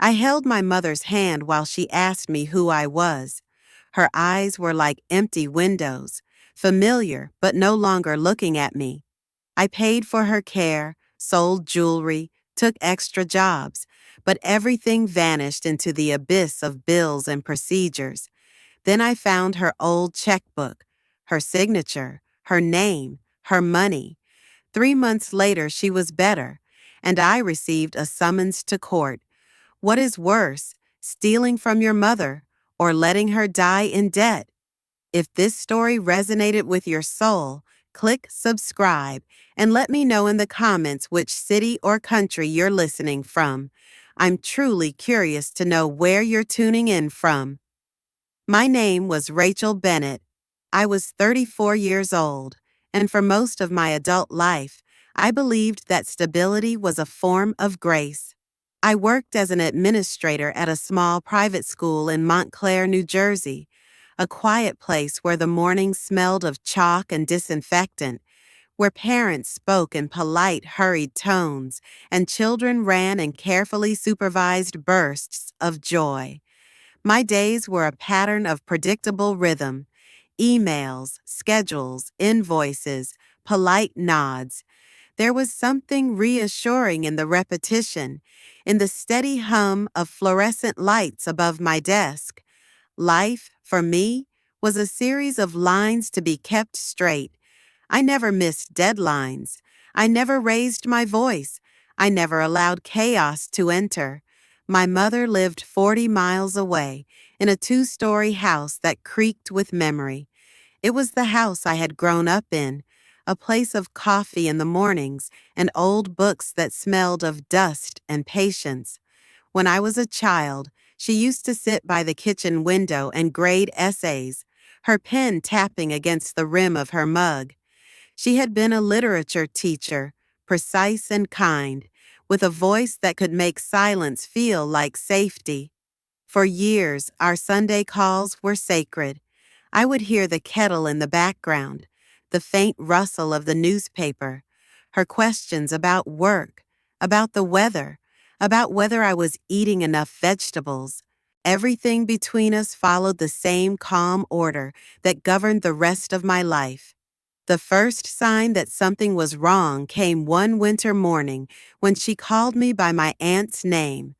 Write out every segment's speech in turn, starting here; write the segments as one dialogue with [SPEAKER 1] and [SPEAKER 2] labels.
[SPEAKER 1] I held my mother's hand while she asked me who I was. Her eyes were like empty windows, familiar but no longer looking at me. I paid for her care, sold jewelry, took extra jobs, but everything vanished into the abyss of bills and procedures. Then I found her old checkbook, her signature, her name, her money. 3 months later, she was better, and I received a summons to court. What is worse, stealing from your mother or letting her die in debt? If this story resonated with your soul, click subscribe and let me know in the comments which city or country you're listening from. I'm truly curious to know where you're tuning in from. My name was Rachel Bennett. I was 34 years old, and for most of my adult life, I believed that stability was a form of grace. I worked as an administrator at a small private school in Montclair, New Jersey, a quiet place where the mornings smelled of chalk and disinfectant, where parents spoke in polite, hurried tones, and children ran in carefully supervised bursts of joy. My days were a pattern of predictable rhythm: emails, schedules, invoices, polite nods. There was something reassuring in the repetition, in the steady hum of fluorescent lights above my desk. Life, for me, was a series of lines to be kept straight. I never missed deadlines. I never raised my voice. I never allowed chaos to enter. My mother lived 40 miles away, in a two-story house that creaked with memory. It was the house I had grown up in, a place of coffee in the mornings and old books that smelled of dust and patience. When I was a child, she used to sit by the kitchen window and grade essays, her pen tapping against the rim of her mug. She had been a literature teacher, precise and kind, with a voice that could make silence feel like safety. For years, our Sunday calls were sacred. I would hear the kettle in the background, the faint rustle of the newspaper, her questions about work, about the weather, about whether I was eating enough vegetables. Everything between us followed the same calm order that governed the rest of my life. The first sign that something was wrong came one winter morning when she called me by my aunt's name.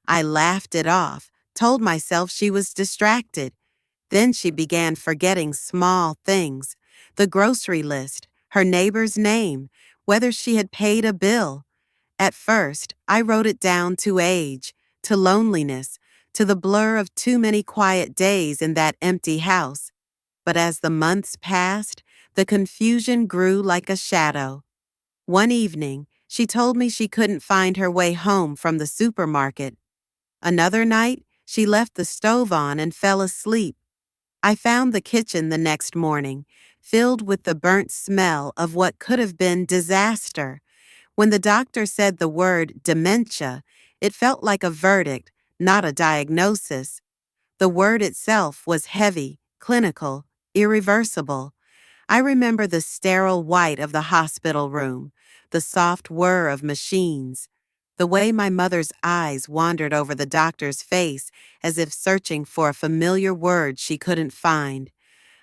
[SPEAKER 1] I laughed it off, told myself she was distracted. Then she began forgetting small things: the grocery list, her neighbor's name, whether she had paid a bill. At first, I wrote it down to age, to loneliness, to the blur of too many quiet days in that empty house. But as the months passed, the confusion grew like a shadow. One evening, she told me she couldn't find her way home from the supermarket. Another night, she left the stove on and fell asleep. I found the kitchen the next morning, filled with the burnt smell of what could have been disaster. When the doctor said the word dementia, it felt like a verdict, not a diagnosis. The word itself was heavy, clinical, irreversible. I remember the sterile white of the hospital room, the soft whir of machines, the way my mother's eyes wandered over the doctor's face as if searching for a familiar word she couldn't find.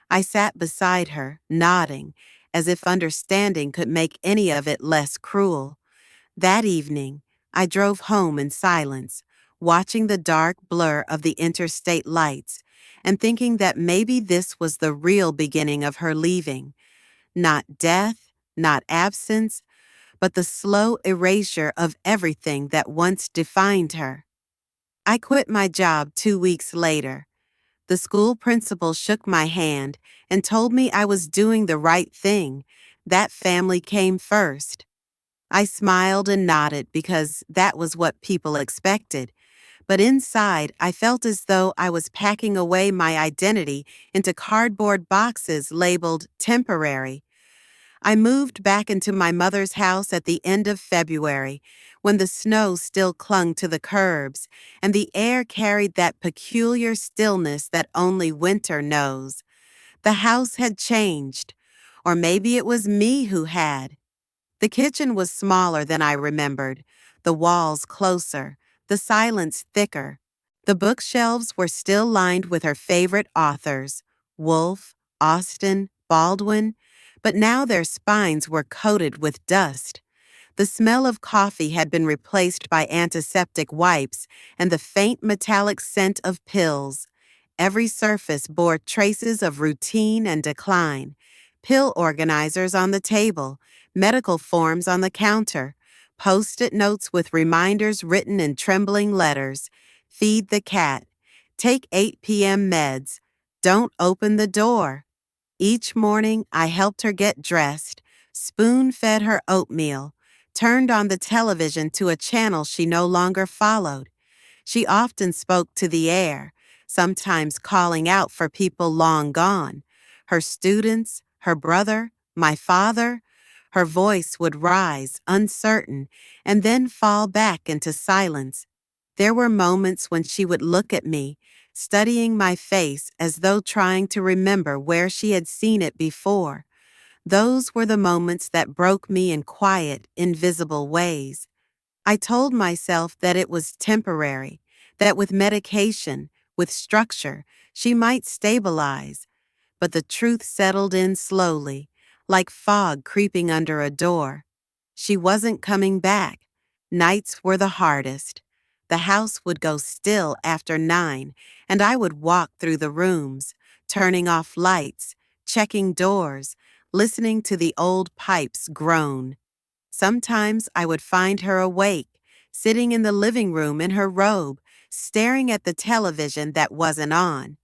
[SPEAKER 1] I sat beside her, nodding, as if understanding could make any of it less cruel. That evening, I drove home in silence, watching the dark blur of the interstate lights and thinking that maybe this was the real beginning of her leaving. Not death, not absence, but the slow erasure of everything that once defined her. I quit my job 2 weeks later. The school principal shook my hand and told me I was doing the right thing. That family came first. I smiled and nodded because that was what people expected. But inside, I felt as though I was packing away my identity into cardboard boxes labeled temporary. I moved back into my mother's house at the end of February, when the snow still clung to the curbs, and the air carried that peculiar stillness that only winter knows. The house had changed, or maybe it was me who had. The kitchen was smaller than I remembered, the walls closer, the silence thicker. The bookshelves were still lined with her favorite authors, Woolf, Austen, Baldwin, but now their spines were coated with dust. The smell of coffee had been replaced by antiseptic wipes and the faint metallic scent of pills. Every surface bore traces of routine and decline. Pill organizers on the table, medical forms on the counter, post-it notes with reminders written in trembling letters. Feed the cat. Take 8 p.m. meds. Don't open the door. Each morning, I helped her get dressed, spoon-fed her oatmeal, turned on the television to a channel she no longer followed. She often spoke to the air, sometimes calling out for people long gone. Her students, her brother, my father. Her voice would rise, uncertain, and then fall back into silence. There were moments when she would look at me, studying my face as though trying to remember where she had seen it before. Those were the moments that broke me in quiet, invisible ways. I told myself that it was temporary, that with medication, with structure, she might stabilize. But the truth settled in slowly, like fog creeping under a door. She wasn't coming back. Nights were the hardest. The house would go still after 9, and I would walk through the rooms, turning off lights, checking doors, listening to the old pipes groan. Sometimes I would find her awake, sitting in the living room in her robe, staring at the television that wasn't on.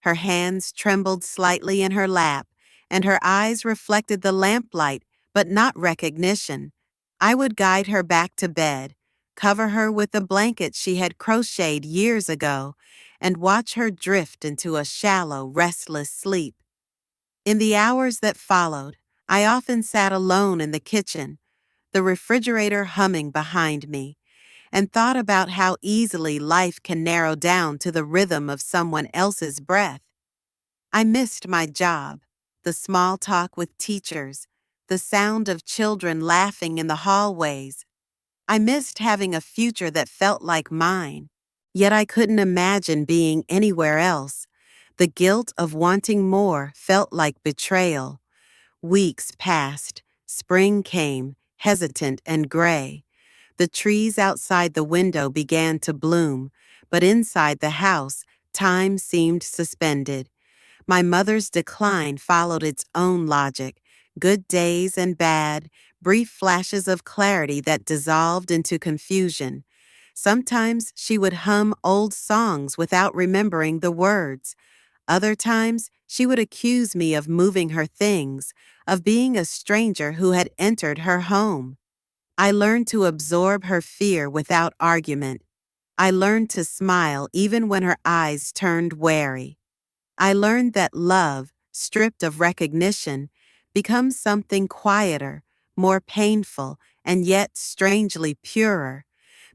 [SPEAKER 1] Her hands trembled slightly in her lap, and her eyes reflected the lamplight, but not recognition. I would guide her back to bed, cover her with the blanket she had crocheted years ago, and watch her drift into a shallow, restless sleep. In the hours that followed, I often sat alone in the kitchen, the refrigerator humming behind me, and thought about how easily life can narrow down to the rhythm of someone else's breath. I missed my job, the small talk with teachers, the sound of children laughing in the hallways. I missed having a future that felt like mine, yet I couldn't imagine being anywhere else. The guilt of wanting more felt like betrayal. Weeks passed, spring came, hesitant and gray. The trees outside the window began to bloom, but inside the house, time seemed suspended. My mother's decline followed its own logic, good days and bad, brief flashes of clarity that dissolved into confusion. Sometimes she would hum old songs without remembering the words. Other times, she would accuse me of moving her things, of being a stranger who had entered her home. I learned to absorb her fear without argument. I learned to smile even when her eyes turned wary. I learned that love, stripped of recognition, becomes something quieter, more painful, and yet strangely purer.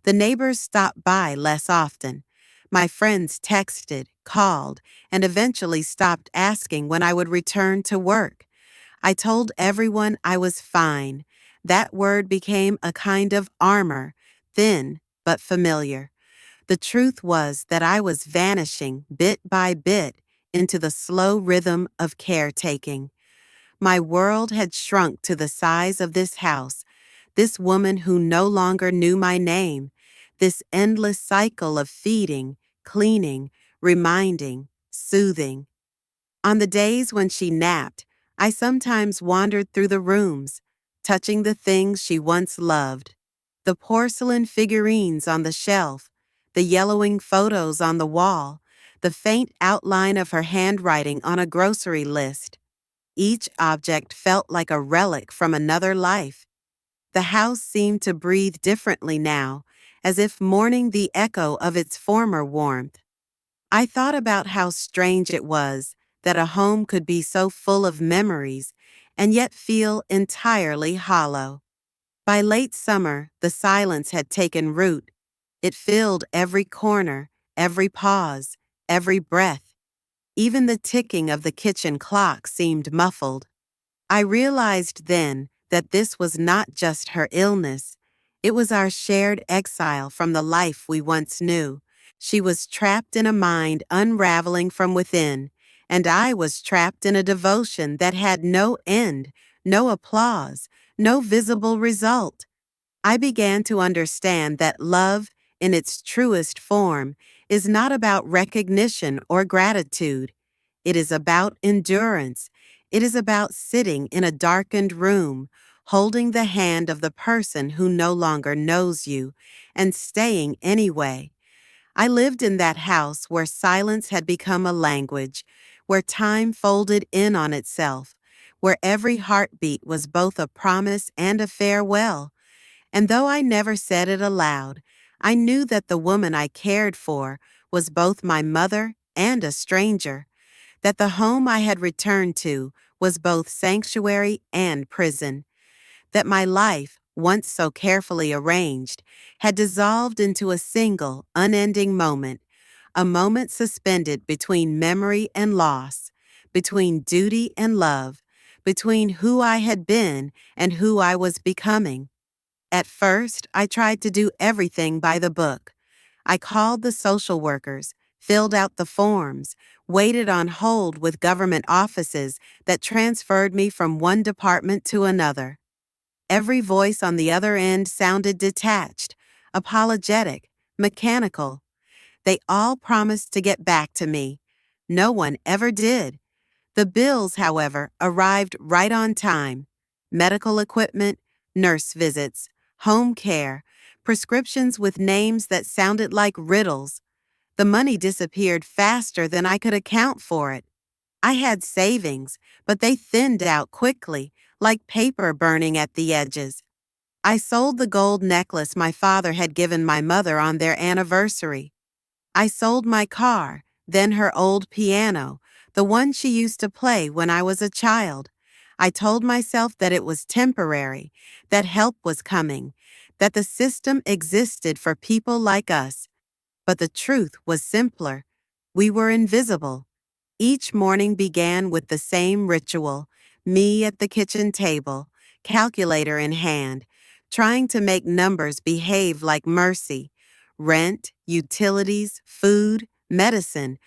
[SPEAKER 1] The neighbors stopped by less often. My friends texted, called, and eventually stopped asking when I would return to work. I told everyone I was fine. That word became a kind of armor, thin but familiar. The truth was that I was vanishing bit by bit into the slow rhythm of caretaking. My world had shrunk to the size of this house, this woman who no longer knew my name, this endless cycle of feeding, cleaning, reminding, soothing. On the days when she napped, I sometimes wandered through the rooms, touching the things she once loved. The porcelain figurines on the shelf, the yellowing photos on the wall, the faint outline of her handwriting on a grocery list. Each object felt like a relic from another life. The house seemed to breathe differently now, as if mourning the echo of its former warmth. I thought about how strange it was that a home could be so full of memories and yet feel entirely hollow. By late summer, the silence had taken root. It filled every corner, every pause, every breath. Even the ticking of the kitchen clock seemed muffled. I realized then that this was not just her illness. It was our shared exile from the life we once knew. She was trapped in a mind unraveling from within, and I was trapped in a devotion that had no end, no applause, no visible result. I began to understand that love, in its truest form, is not about recognition or gratitude. It is about endurance. It is about sitting in a darkened room, holding the hand of the person who no longer knows you, and staying anyway. I lived in that house where silence had become a language, where time folded in on itself, where every heartbeat was both a promise and a farewell. And though I never said it aloud, I knew that the woman I cared for was both my mother and a stranger, that the home I had returned to was both sanctuary and prison, that my life, once so carefully arranged, had dissolved into a single, unending moment, a moment suspended between memory and loss, between duty and love, between who I had been and who I was becoming. At first, I tried to do everything by the book. I called the social workers, filled out the forms, waited on hold with government offices that transferred me from one department to another. Every voice on the other end sounded detached, apologetic, mechanical. They all promised to get back to me. No one ever did. The bills, however, arrived right on time. Medical equipment, nurse visits, home care, prescriptions with names that sounded like riddles. The money disappeared faster than I could account for it. I had savings, but they thinned out quickly, like paper burning at the edges. I sold the gold necklace my father had given my mother on their anniversary. I sold my car, then her old piano, the one she used to play when I was a child. I told myself that it was temporary, that help was coming, that the system existed for people like us. But the truth was simpler. We were invisible. Each morning began with the same ritual, me at the kitchen table, calculator in hand, trying to make numbers behave like mercy. Rent, utilities, food, medicine.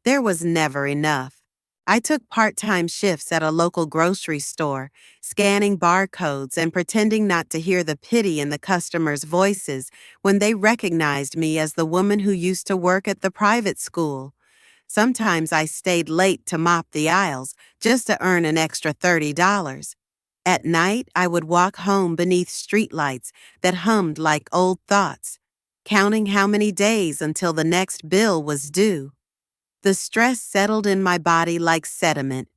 [SPEAKER 1] There was never enough. I took part-time shifts at a local grocery store, scanning barcodes and pretending not to hear the pity in the customers' voices when they recognized me as the woman who used to work at the private school. Sometimes I stayed late to mop the aisles just to earn an extra $30. At night, I would walk home beneath streetlights that hummed like old thoughts, counting how many days until the next bill was due. The stress settled in my body like sediment.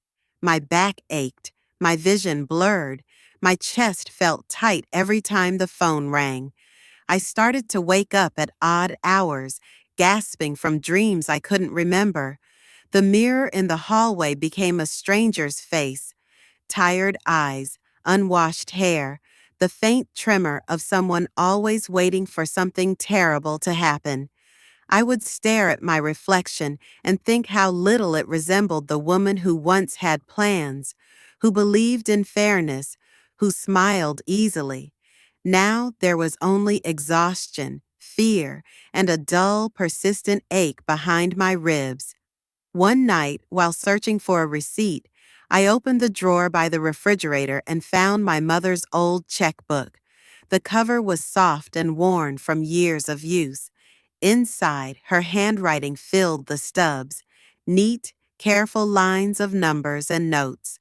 [SPEAKER 1] My back ached, my vision blurred, my chest felt tight every time the phone rang. I started to wake up at odd hours, gasping from dreams I couldn't remember. The mirror in the hallway became a stranger's face, tired eyes, unwashed hair, the faint tremor of someone always waiting for something terrible to happen. I would stare at my reflection and think how little it resembled the woman who once had plans, who believed in fairness, who smiled easily. Now there was only exhaustion, fear, and a dull, persistent ache behind my ribs. One night, while searching for a receipt, I opened the drawer by the refrigerator and found my mother's old checkbook. The cover was soft and worn from years of use. Inside, her handwriting filled the stubs, neat, careful lines of numbers and notes.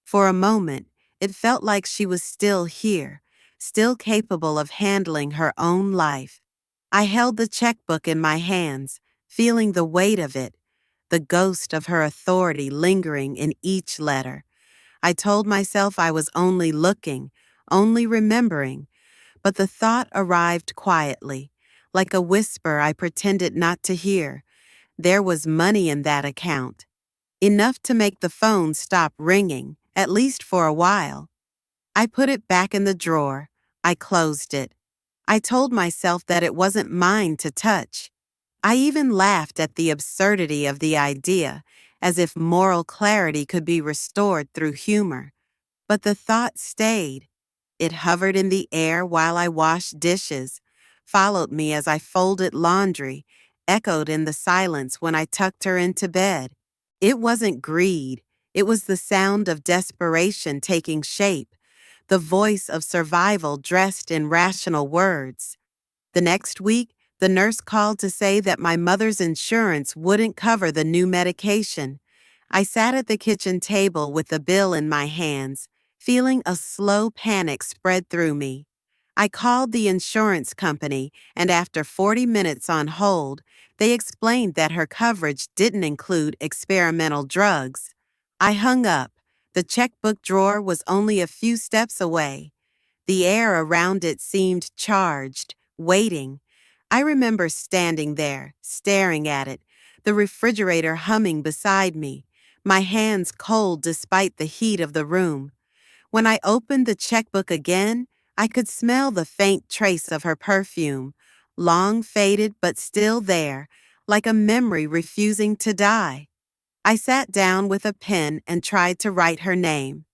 [SPEAKER 1] For a moment, it felt like she was still here, still capable of handling her own life. I held the checkbook in my hands, feeling the weight of it, the ghost of her authority lingering in each letter. I told myself I was only looking, only remembering, but the thought arrived quietly, like a whisper I pretended not to hear. There was money in that account. Enough to make the phone stop ringing, at least for a while. I put it back in the drawer. I closed it. I told myself that it wasn't mine to touch. I even laughed at the absurdity of the idea, as if moral clarity could be restored through humor. But the thought stayed. It hovered in the air while I washed dishes, followed me as I folded laundry, echoed in the silence when I tucked her into bed. It wasn't greed, it was the sound of desperation taking shape, the voice of survival dressed in rational words. The next week, the nurse called to say that my mother's insurance wouldn't cover the new medication. I sat at the kitchen table with the bill in my hands, feeling a slow panic spread through me. I called the insurance company, and after 40 minutes on hold, they explained that her coverage didn't include experimental drugs. I hung up. The checkbook drawer was only a few steps away. The air around it seemed charged, waiting. I remember standing there, staring at it, the refrigerator humming beside me, my hands cold despite the heat of the room. When I opened the checkbook again, I could smell the faint trace of her perfume, long faded but still there, like a memory refusing to die. I sat down with a pen and tried to write her name.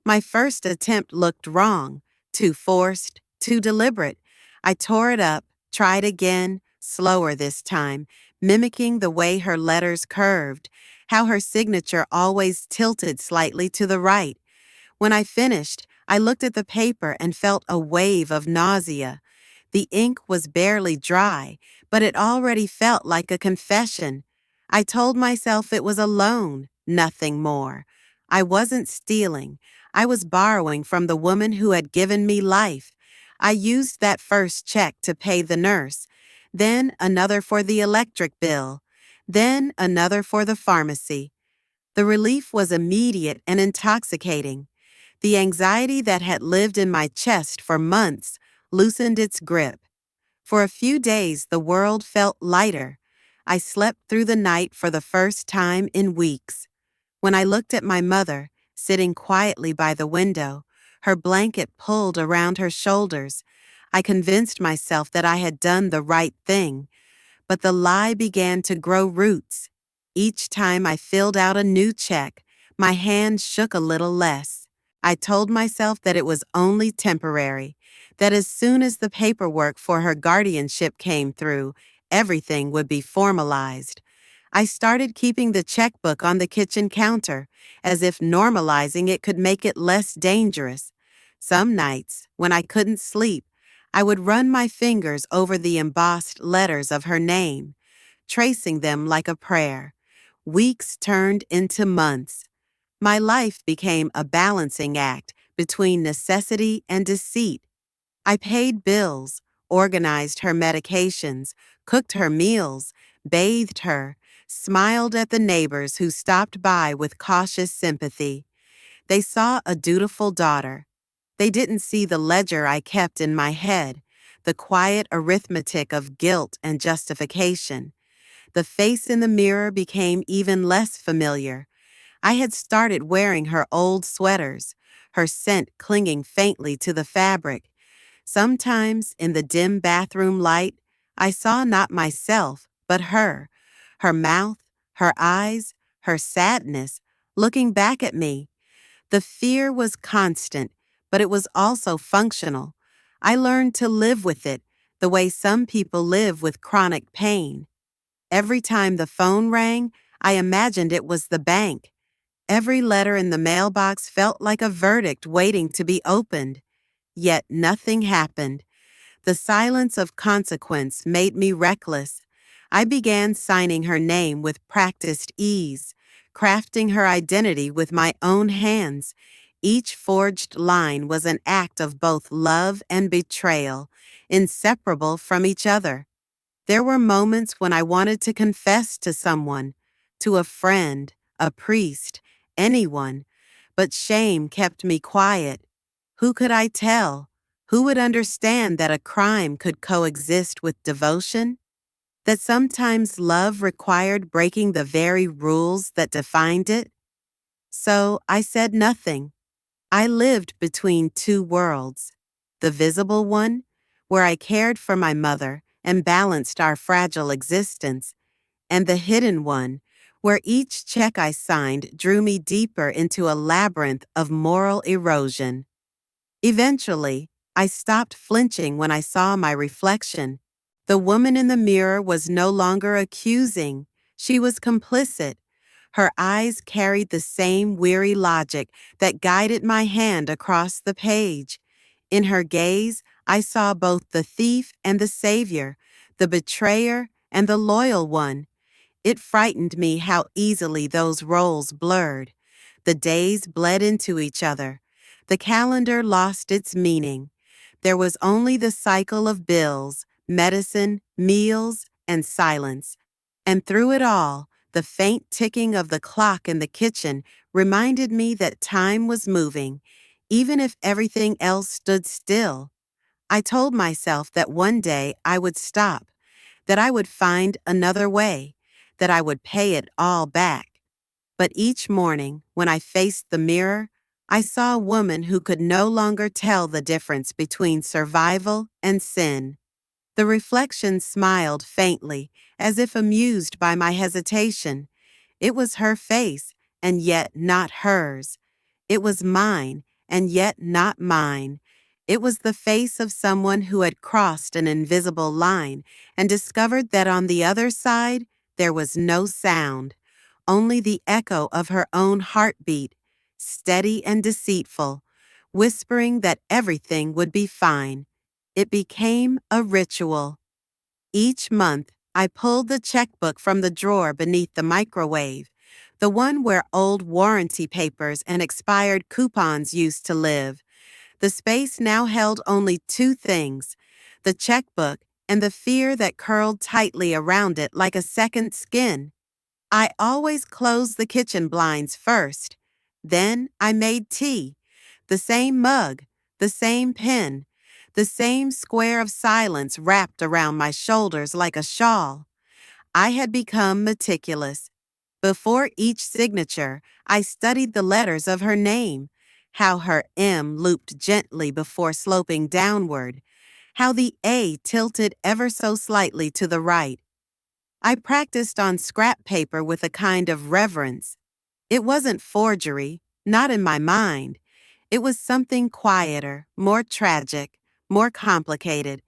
[SPEAKER 1] My first attempt looked wrong, too forced, too deliberate. I tore it up, tried again, slower this time, mimicking the way her letters curved, how her signature always tilted slightly to the right. When I finished, I looked at the paper and felt a wave of nausea. The ink was barely dry, but it already felt like a confession. I told myself it was a loan, nothing more. I wasn't stealing. I was borrowing from the woman who had given me life. I used that first check to pay the nurse, then another for the electric bill, then another for the pharmacy. The relief was immediate and intoxicating. The anxiety that had lived in my chest for months loosened its grip. For a few days, the world felt lighter. I slept through the night for the first time in weeks. When I looked at my mother, sitting quietly by the window, her blanket pulled around her shoulders, I convinced myself that I had done the right thing. But the lie began to grow roots. Each time I filled out a new check, my hand shook a little less. I told myself that it was only temporary, that as soon as the paperwork for her guardianship came through, everything would be formalized. I started keeping the checkbook on the kitchen counter, as if normalizing it could make it less dangerous. Some nights, when I couldn't sleep, I would run my fingers over the embossed letters of her name, tracing them like a prayer. Weeks turned into months. My life became a balancing act between necessity and deceit. I paid bills, organized her medications, cooked her meals, bathed her, smiled at the neighbors who stopped by with cautious sympathy. They saw a dutiful daughter. They didn't see the ledger I kept in my head, the quiet arithmetic of guilt and justification. The face in the mirror became even less familiar. I had started wearing her old sweaters, her scent clinging faintly to the fabric. Sometimes, in the dim bathroom light, I saw not myself, but her mouth, her eyes, her sadness, looking back at me. The fear was constant, but it was also functional. I learned to live with it, the way some people live with chronic pain. Every time the phone rang, I imagined it was the bank. Every letter in the mailbox felt like a verdict waiting to be opened. Yet nothing happened. The silence of consequence made me reckless. I began signing her name with practiced ease, crafting her identity with my own hands. Each forged line was an act of both love and betrayal, inseparable from each other. There were moments when I wanted to confess to someone, to a friend, a priest, anyone, but shame kept me quiet. Who could I tell? Who would understand that a crime could coexist with devotion? That sometimes love required breaking the very rules that defined it? So I said nothing. I lived between two worlds. The visible one, where I cared for my mother and balanced our fragile existence, and the hidden one, where each check I signed drew me deeper into a labyrinth of moral erosion. Eventually, I stopped flinching when I saw my reflection. The woman in the mirror was no longer accusing, she was complicit. Her eyes carried the same weary logic that guided my hand across the page. In her gaze, I saw both the thief and the savior, the betrayer and the loyal one. It frightened me how easily those roles blurred. The days bled into each other. The calendar lost its meaning. There was only the cycle of bills, medicine, meals, and silence. And through it all, the faint ticking of the clock in the kitchen reminded me that time was moving, even if everything else stood still. I told myself that one day I would stop, that I would find another way, that I would pay it all back. But each morning, when I faced the mirror, I saw a woman who could no longer tell the difference between survival and sin. The reflection smiled faintly, as if amused by my hesitation. It was her face, and yet not hers. It was mine, and yet not mine. It was the face of someone who had crossed an invisible line and discovered that on the other side there was no sound, only the echo of her own heartbeat, steady and deceitful, whispering that everything would be fine. It became a ritual. Each month, I pulled the checkbook from the drawer beneath the microwave, the one where old warranty papers and expired coupons used to live. The space now held only two things: the checkbook and the fear that curled tightly around it like a second skin. I always closed the kitchen blinds first. Then I made tea. The same mug, the same pen, the same square of silence wrapped around my shoulders like a shawl. I had become meticulous. Before each signature, I studied the letters of her name, how her M looped gently before sloping downward, how the A tilted ever so slightly to the right. I practiced on scrap paper with a kind of reverence. It wasn't forgery, not in my mind. It was something quieter, more tragic, more complicated.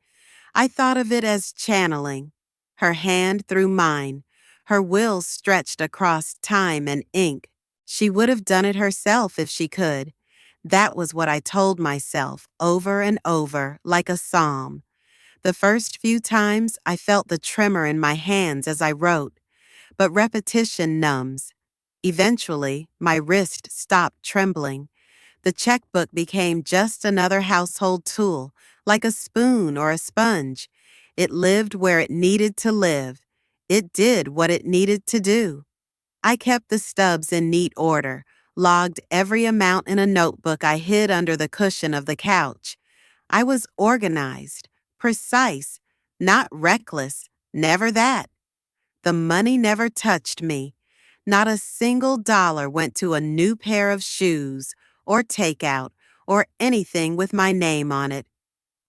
[SPEAKER 1] I thought of it as channeling. Her hand through mine, her will stretched across time and ink. She would have done it herself if she could. That was what I told myself over and over, like a psalm. The first few times, I felt the tremor in my hands as I wrote, but repetition numbs. Eventually, my wrist stopped trembling. The checkbook became just another household tool, like a spoon or a sponge. It lived where it needed to live. It did what it needed to do. I kept the stubs in neat order, logged every amount in a notebook I hid under the cushion of the couch. I was organized, precise, not reckless, never that. The money never touched me. Not a single dollar went to a new pair of shoes, or takeout, or anything with my name on it.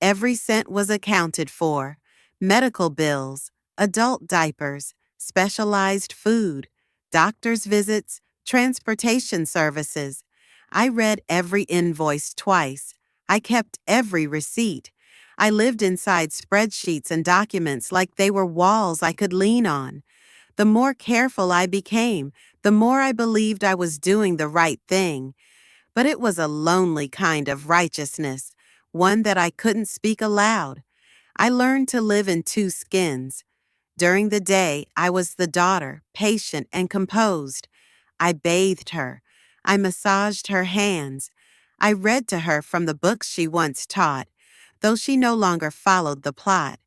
[SPEAKER 1] Every cent was accounted for: medical bills, adult diapers, specialized food, doctor's visits, transportation services. I read every invoice twice. I kept every receipt. I lived inside spreadsheets and documents like they were walls I could lean on. The more careful I became, the more I believed I was doing the right thing. But it was a lonely kind of righteousness, one that I couldn't speak aloud. I learned to live in two skins. During the day, I was the daughter, patient and composed. I bathed her. I massaged her hands. I read to her from the books she once taught, though she no longer followed the plot.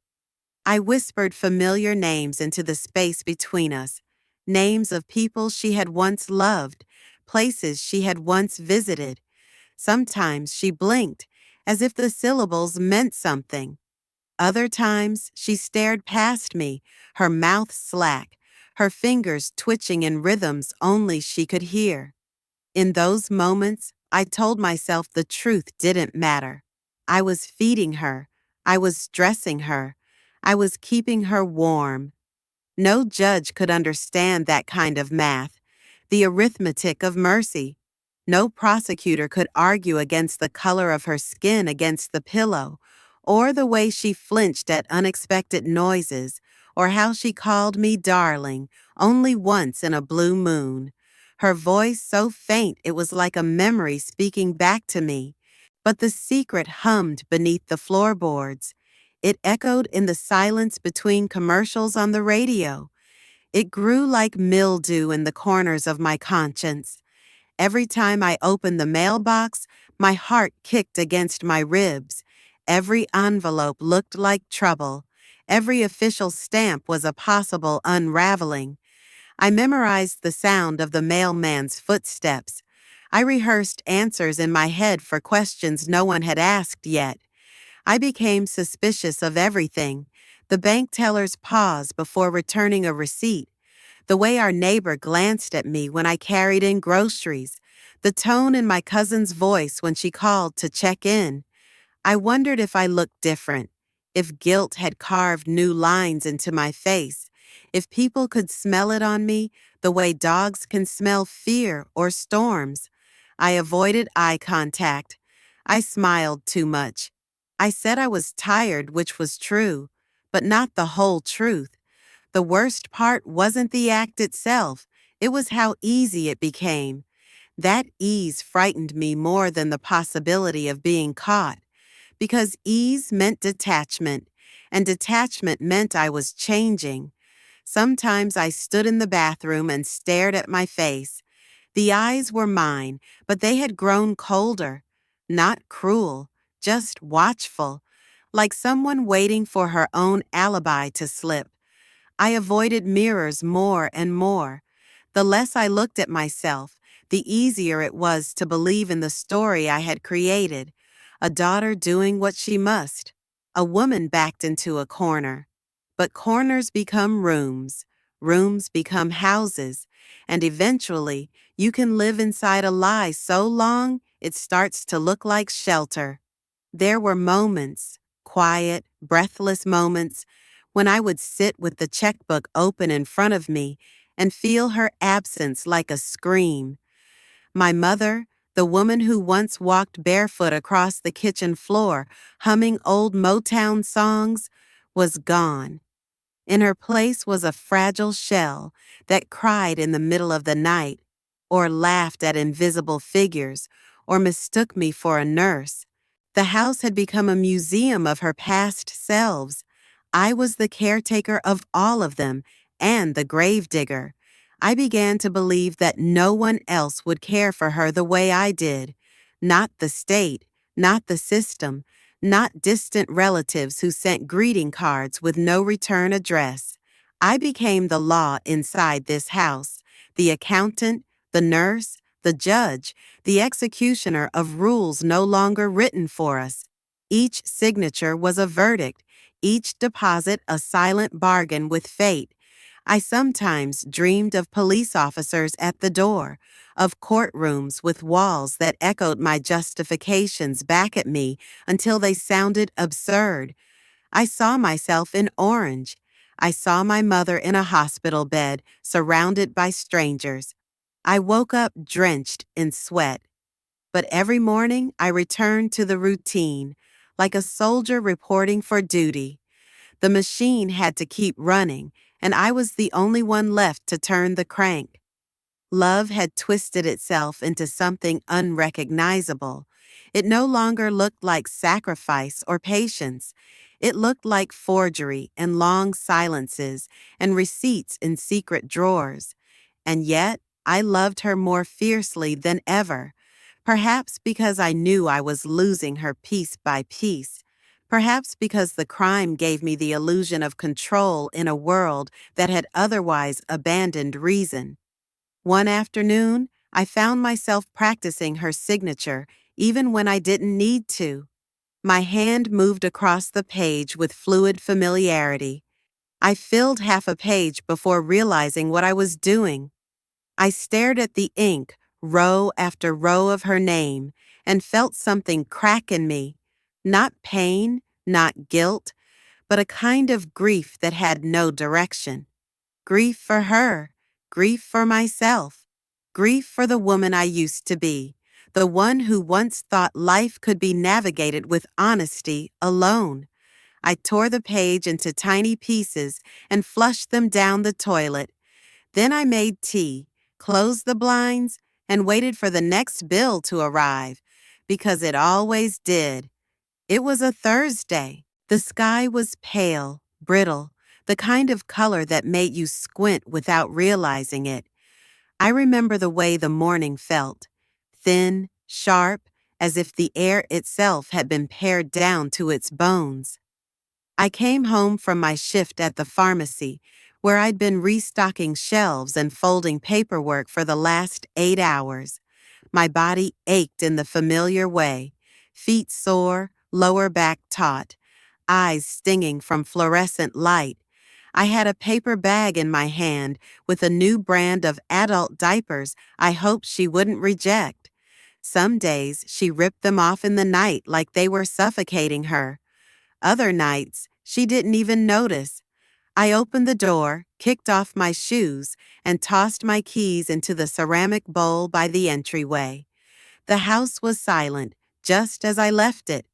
[SPEAKER 1] I whispered familiar names into the space between us, names of people she had once loved, places she had once visited. Sometimes she blinked, as if the syllables meant something. Other times she stared past me, her mouth slack, her fingers twitching in rhythms only she could hear. In those moments, I told myself the truth didn't matter. I was feeding her. I was dressing her. I was keeping her warm. No judge could understand that kind of math, the arithmetic of mercy. No prosecutor could argue against the color of her skin against the pillow, or the way she flinched at unexpected noises, or how she called me darling only once in a blue moon. Her voice so faint it was like a memory speaking back to me. But the secret hummed beneath the floorboards. It echoed in the silence between commercials on the radio. It grew like mildew in the corners of my conscience. Every time I opened the mailbox, my heart kicked against my ribs. Every envelope looked like trouble. Every official stamp was a possible unraveling. I memorized the sound of the mailman's footsteps. I rehearsed answers in my head for questions no one had asked yet. I became suspicious of everything. The bank teller's pause before returning a receipt, the way our neighbor glanced at me when I carried in groceries, the tone in my cousin's voice when she called to check in. I wondered if I looked different, if guilt had carved new lines into my face, if people could smell it on me the way dogs can smell fear or storms. I avoided eye contact. I smiled too much. I said I was tired, which was true, but not the whole truth. The worst part wasn't the act itself, it was how easy it became. That ease frightened me more than the possibility of being caught, because ease meant detachment, and detachment meant I was changing. Sometimes I stood in the bathroom and stared at my face. The eyes were mine, but they had grown colder. Not cruel, just watchful, like someone waiting for her own alibi to slip. I avoided mirrors more and more. The less I looked at myself, the easier it was to believe in the story I had created. A daughter doing what she must. A woman backed into a corner. But corners become rooms. Rooms become houses. And eventually, you can live inside a lie so long it starts to look like shelter. There were moments, quiet, breathless moments, when I would sit with the checkbook open in front of me and feel her absence like a scream. My mother, the woman who once walked barefoot across the kitchen floor, humming old Motown songs, was gone. In her place was a fragile shell that cried in the middle of the night, or laughed at invisible figures, or mistook me for a nurse. The house had become a museum of her past selves. I was the caretaker of all of them, and the gravedigger. I began to believe that no one else would care for her the way I did. Not the state, not the system, not distant relatives who sent greeting cards with no return address. I became the law inside this house, the accountant, the nurse, the judge, the executioner of rules no longer written for us. Each signature was a verdict, each deposit a silent bargain with fate. I sometimes dreamed of police officers at the door, of courtrooms with walls that echoed my justifications back at me until they sounded absurd. I saw myself in orange. I saw my mother in a hospital bed, surrounded by strangers. I woke up drenched in sweat. But every morning I returned to the routine, like a soldier reporting for duty. The machine had to keep running, and I was the only one left to turn the crank. Love had twisted itself into something unrecognizable. It no longer looked like sacrifice or patience. It looked like forgery and long silences and receipts in secret drawers. And yet, I loved her more fiercely than ever. Perhaps because I knew I was losing her piece by piece. Perhaps because the crime gave me the illusion of control in a world that had otherwise abandoned reason. One afternoon, I found myself practicing her signature even when I didn't need to. My hand moved across the page with fluid familiarity. I filled half a page before realizing what I was doing. I stared at the ink, row after row of her name, and felt something crack in me. Not pain, not guilt, but a kind of grief that had no direction. Grief for her, grief for myself. Grief for the woman I used to be, the one who once thought life could be navigated with honesty alone. I tore the page into tiny pieces and flushed them down the toilet. Then I made tea, closed the blinds, and waited for the next bill to arrive, because it always did. It was a Thursday. The sky was pale, brittle, the kind of color that made you squint without realizing it. I remember the way the morning felt, thin, sharp, as if the air itself had been pared down to its bones. I came home from my shift at the pharmacy, where I'd been restocking shelves and folding paperwork for the last 8 hours. My body ached in the familiar way, feet sore, lower back taut, eyes stinging from fluorescent light. I had a paper bag in my hand with a new brand of adult diapers I hoped she wouldn't reject. Some days she ripped them off in the night like they were suffocating her. Other nights, she didn't even notice. I opened the door, kicked off my shoes, and tossed my keys into the ceramic bowl by the entryway. The house was silent, just as I left it.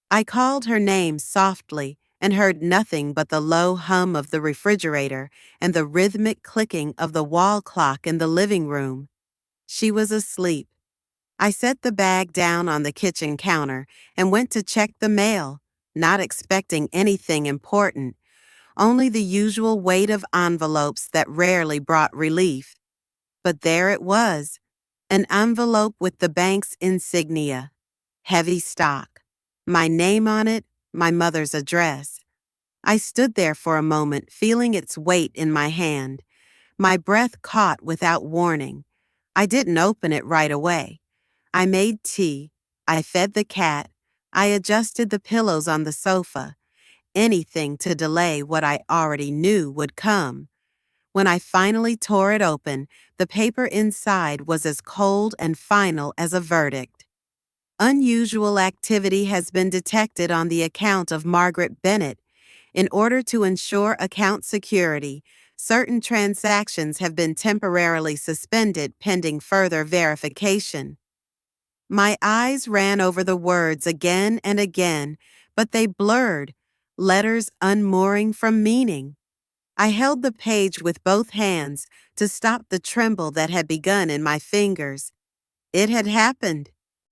[SPEAKER 1] I called her name softly and heard nothing but the low hum of the refrigerator and the rhythmic clicking of the wall clock in the living room. She was asleep. I set the bag down on the kitchen counter and went to check the mail, not expecting anything important, only the usual weight of envelopes that rarely brought relief. But there it was, an envelope with the bank's insignia, heavy stock, my name on it, my mother's address. I stood there for a moment, feeling its weight in my hand. My breath caught without warning. I didn't open it right away. I made tea. I fed the cat. I adjusted the pillows on the sofa. Anything to delay what I already knew would come. When I finally tore it open, the paper inside was as cold and final as a verdict. Unusual activity has been detected on the account of Margaret Bennett. In order to ensure account security, certain transactions have been temporarily suspended pending further verification. My eyes ran over the words again and again, but they blurred, letters unmooring from meaning. I held the page with both hands to stop the tremble that had begun in my fingers. It had happened.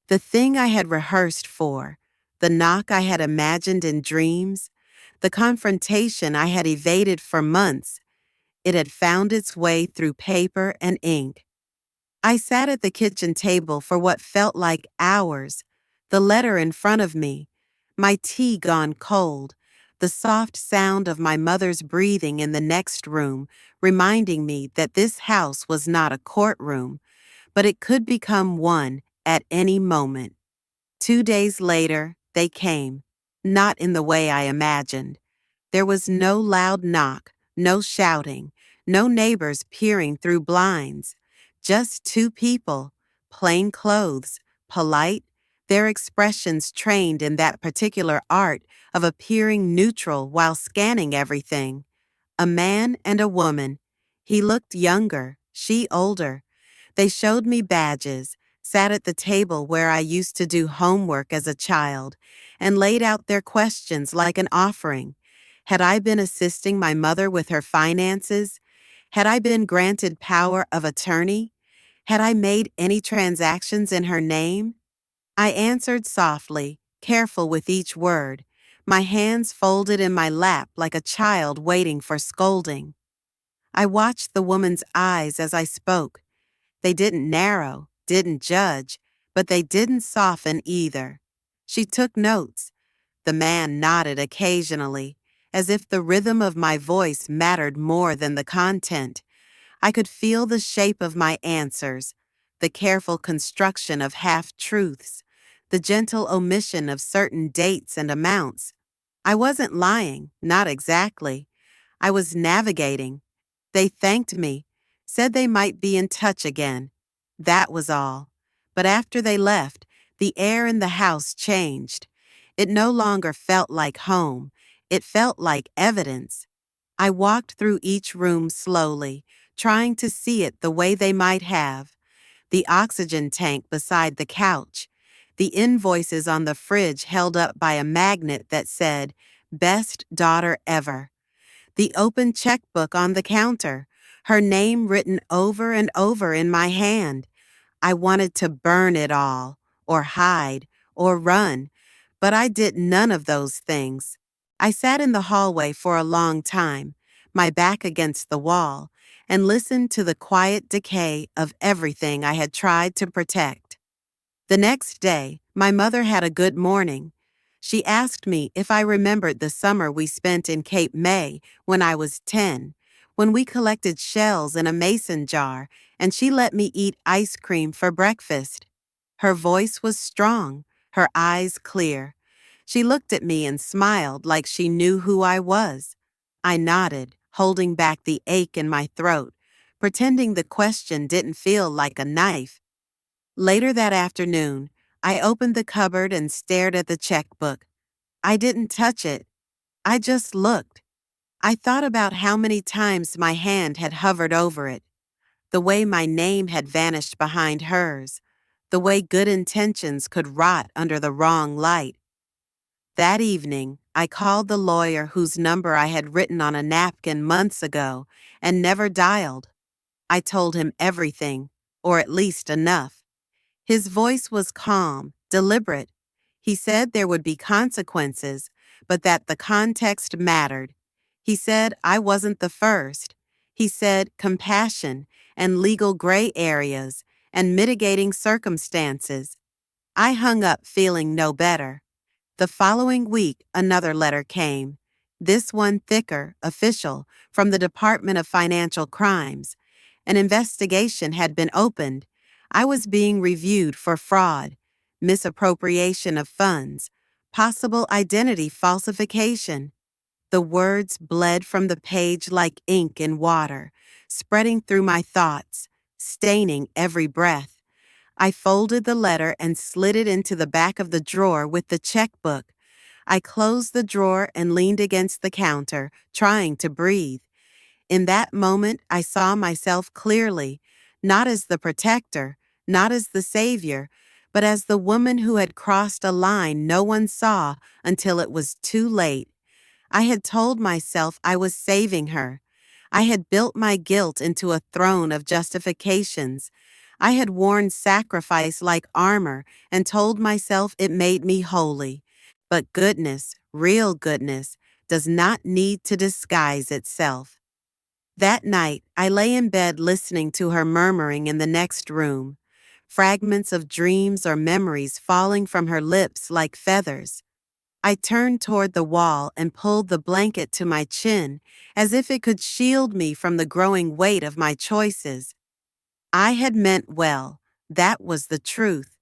[SPEAKER 1] The thing I had rehearsed for, the knock I had imagined in dreams, the confrontation I had evaded for months, it had found its way through paper and ink. I sat at the kitchen table for what felt like hours, the letter in front of me, my tea gone cold, the soft sound of my mother's breathing in the next room, reminding me that this house was not a courtroom, but it could become one at any moment. 2 days later, they came, not in the way I imagined. There was no loud knock, no shouting, no neighbors peering through blinds. Just two people, plain clothes, polite, their expressions trained in that particular art of appearing neutral while scanning everything. A man and a woman. He looked younger, she older. They showed me badges, sat at the table where I used to do homework as a child, and laid out their questions like an offering. Had I been assisting my mother with her finances? Had I been granted power of attorney? Had I made any transactions in her name? I answered softly, careful with each word, my hands folded in my lap like a child waiting for scolding. I watched the woman's eyes as I spoke. They didn't narrow, didn't judge, but they didn't soften either. She took notes. The man nodded occasionally, as if the rhythm of my voice mattered more than the content. I could feel the shape of my answers, the careful construction of half-truths, the gentle omission of certain dates and amounts. I wasn't lying, not exactly. I was navigating. They thanked me, said they might be in touch again. That was all. But after they left, the air in the house changed. It no longer felt like home. It felt like evidence. I walked through each room slowly, trying to see it the way they might have. the oxygen tank beside the couch, the invoices on the fridge held up by a magnet that said, "Best daughter ever." The open checkbook on the counter, her name written over and over in my hand. I wanted to burn it all, or hide, or run, but I did none of those things. I sat in the hallway for a long time, my back against the wall, and listened to the quiet decay of everything I had tried to protect. The next day, my mother had a good morning. She asked me if I remembered the summer we spent in Cape May when I was 10, when we collected shells in a mason jar and she let me eat ice cream for breakfast. Her voice was strong, her eyes clear. She looked at me and smiled like she knew who I was. I nodded, holding back the ache in my throat, pretending the question didn't feel like a knife. Later that afternoon, I opened the cupboard and stared at the checkbook. I didn't touch it. I just looked. I thought about how many times my hand had hovered over it, the way my name had vanished behind hers, the way good intentions could rot under the wrong light. That evening, I called the lawyer whose number I had written on a napkin months ago and never dialed. I told him everything, or at least enough. His voice was calm, deliberate. He said there would be consequences, but that the context mattered. He said I wasn't the first. He said compassion and legal gray areas and mitigating circumstances. I hung up feeling no better. The following week, another letter came. This one thicker, official, from the Department of Financial Crimes. An investigation had been opened. I was being reviewed for fraud, misappropriation of funds, possible identity falsification. The words bled from the page like ink in water, spreading through my thoughts, staining every breath. I folded the letter and slid it into the back of the drawer with the checkbook. I closed the drawer and leaned against the counter, trying to breathe. In that moment, I saw myself clearly, not as the protector, not as the savior, but as the woman who had crossed a line no one saw until it was too late. I had told myself I was saving her. I had built my guilt into a throne of justifications. I had worn sacrifice like armor and told myself it made me holy. But goodness, real goodness, does not need to disguise itself. That night, I lay in bed listening to her murmuring in the next room, fragments of dreams or memories falling from her lips like feathers. I turned toward the wall and pulled the blanket to my chin as if it could shield me from the growing weight of my choices. I had meant well, that was the truth.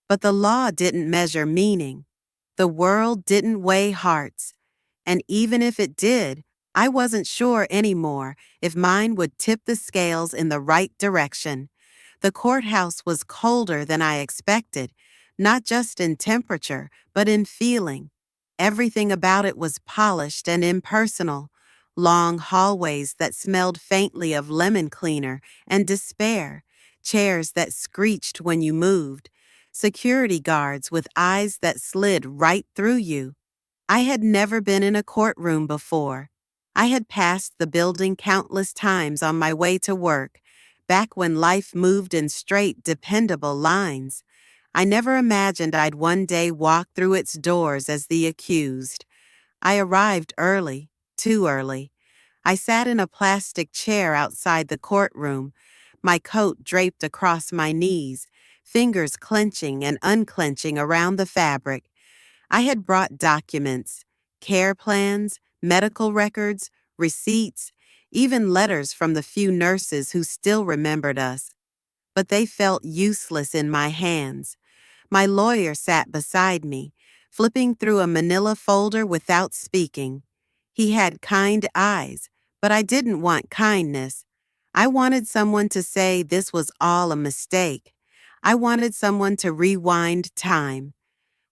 [SPEAKER 1] But the law didn't measure meaning. The world didn't weigh hearts. And even if it did, I wasn't sure anymore if mine would tip the scales in the right direction. The courthouse was colder than I expected, not just in temperature, but in feeling. Everything about it was polished and impersonal. Long hallways that smelled faintly of lemon cleaner and despair, chairs that screeched when you moved, security guards with eyes that slid right through you. I had never been in a courtroom before. I had passed the building countless times on my way to work, back when life moved in straight, dependable lines. I never imagined I'd one day walk through its doors as the accused. I arrived early, too early. I sat in a plastic chair outside the courtroom, my coat draped across my knees, fingers clenching and unclenching around the fabric. I had brought documents, care plans, medical records, receipts, even letters from the few nurses who still remembered us. But they felt useless in my hands. My lawyer sat beside me, flipping through a manila folder without speaking. He had kind eyes, but I didn't want kindness. I wanted someone to say this was all a mistake. I wanted someone to rewind time.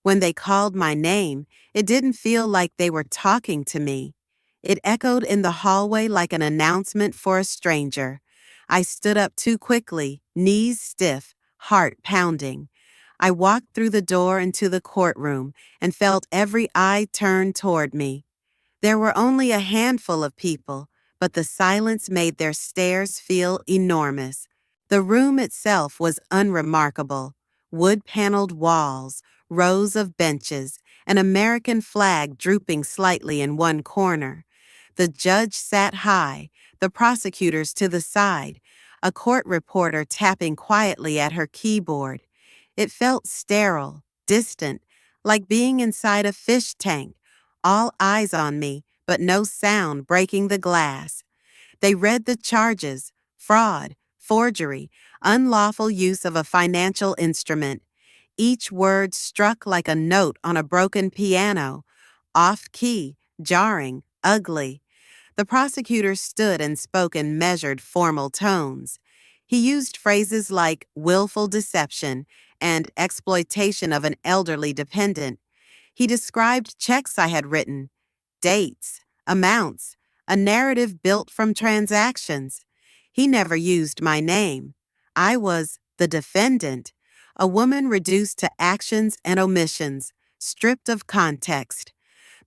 [SPEAKER 1] When they called my name, it didn't feel like they were talking to me. It echoed in the hallway like an announcement for a stranger. I stood up too quickly, knees stiff, heart pounding. I walked through the door into the courtroom and felt every eye turn toward me. There were only a handful of people, but the silence made their stares feel enormous. The room itself was unremarkable. Wood-paneled walls, rows of benches, an American flag drooping slightly in one corner. The judge sat high, the prosecutors to the side, a court reporter tapping quietly at her keyboard. It felt sterile, distant, like being inside a fish tank, all eyes on me, but no sound breaking the glass. They read the charges: fraud, forgery, unlawful use of a financial instrument. Each word struck like a note on a broken piano, off-key, jarring, ugly. The prosecutor stood and spoke in measured, formal tones. He used phrases like willful deception and exploitation of an elderly dependent. He described checks I had written, dates, amounts, a narrative built from transactions. He never used my name. I was the defendant, a woman reduced to actions and omissions, stripped of context.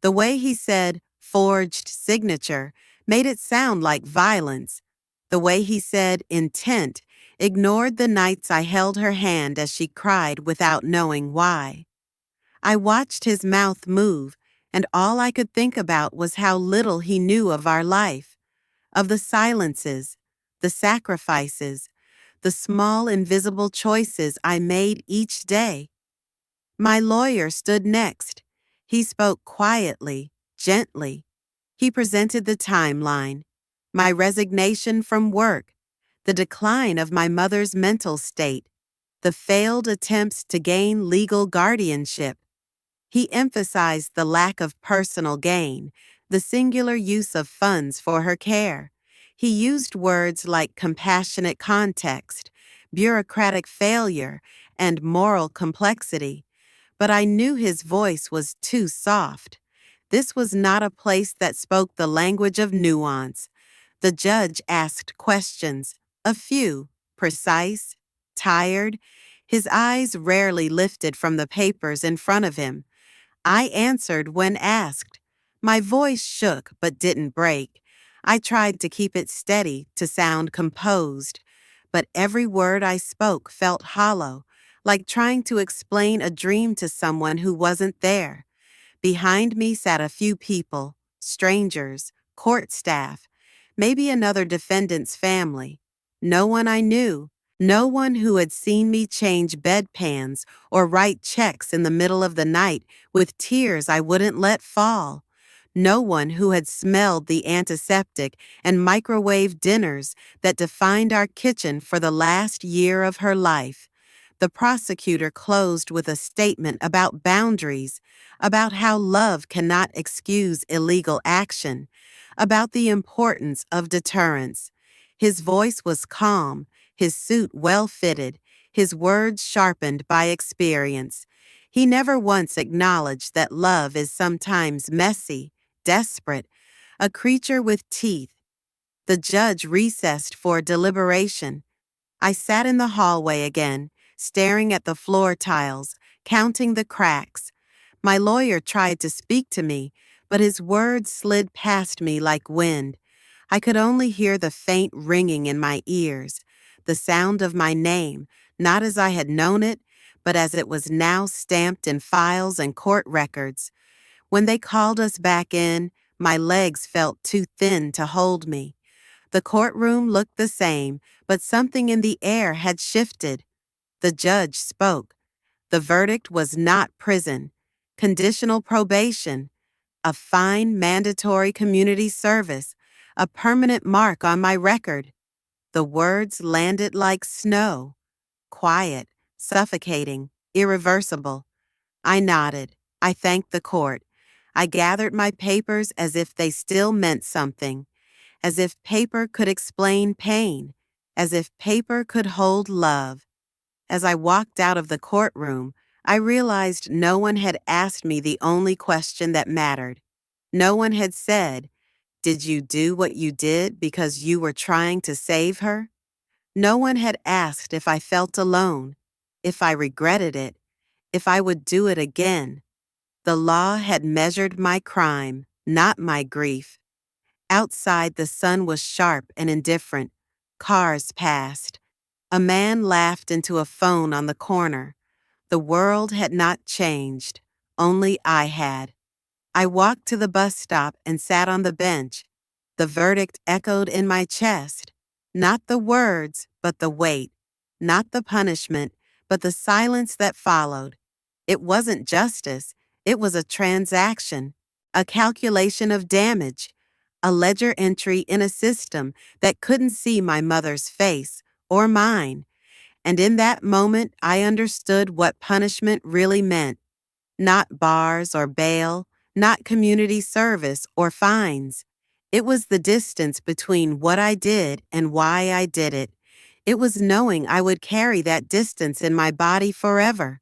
[SPEAKER 1] The way he said forged signature made it sound like violence. The way he said intent ignored the nights I held her hand as she cried without knowing why. I watched his mouth move, and all I could think about was how little he knew of our life, of the silences, the sacrifices, the small invisible choices I made each day. My lawyer stood next. He spoke quietly, gently. He presented the timeline: my resignation from work, the decline of my mother's mental state, the failed attempts to gain legal guardianship. He emphasized the lack of personal gain, the singular use of funds for her care. He used words like compassionate context, bureaucratic failure, and moral complexity. But I knew his voice was too soft. This was not a place that spoke the language of nuance. The judge asked questions, a few, precise, tired. His eyes rarely lifted from the papers in front of him. I answered when asked. My voice shook but didn't break. I tried to keep it steady, to sound composed. But every word I spoke felt hollow, like trying to explain a dream to someone who wasn't there. Behind me sat a few people, strangers, court staff, maybe another defendant's family. No one I knew, no one who had seen me change bedpans or write checks in the middle of the night with tears I wouldn't let fall. No one who had smelled the antiseptic and microwave dinners that defined our kitchen for the last year of her life. The prosecutor closed with a statement about boundaries, about how love cannot excuse illegal action, about the importance of deterrence. His voice was calm, his suit well-fitted, his words sharpened by experience. He never once acknowledged that love is sometimes messy, desperate, a creature with teeth. The judge recessed for deliberation. I sat in the hallway again, staring at the floor tiles, counting the cracks. My lawyer tried to speak to me, but his words slid past me like wind. I could only hear the faint ringing in my ears, the sound of my name, not as I had known it, but as it was now stamped in files and court records. When they called us back in, my legs felt too thin to hold me. The courtroom looked the same, but something in the air had shifted. The judge spoke. The verdict was not prison, conditional probation, a fine mandatory community service, a permanent mark on my record. The words landed like snow, quiet, suffocating, irreversible. I nodded. I thanked the court. I gathered my papers as if they still meant something, as if paper could explain pain, as if paper could hold love. As I walked out of the courtroom, I realized no one had asked me the only question that mattered. No one had said, "Did you do what you did because you were trying to save her?" No one had asked if I felt alone, if I regretted it, if I would do it again. The law had measured my crime, not my grief. Outside, the sun was sharp and indifferent. Cars passed. A man laughed into a phone on the corner. The world had not changed, only I had. I walked to the bus stop and sat on the bench. The verdict echoed in my chest. Not the words, but the weight. Not the punishment, but the silence that followed. It wasn't justice, it was a transaction, a calculation of damage, a ledger entry in a system that couldn't see my mother's face or mine. And in that moment, I understood what punishment really meant. Not bars or bail, not community service or fines. It was the distance between what I did and why I did it. It was knowing I would carry that distance in my body forever.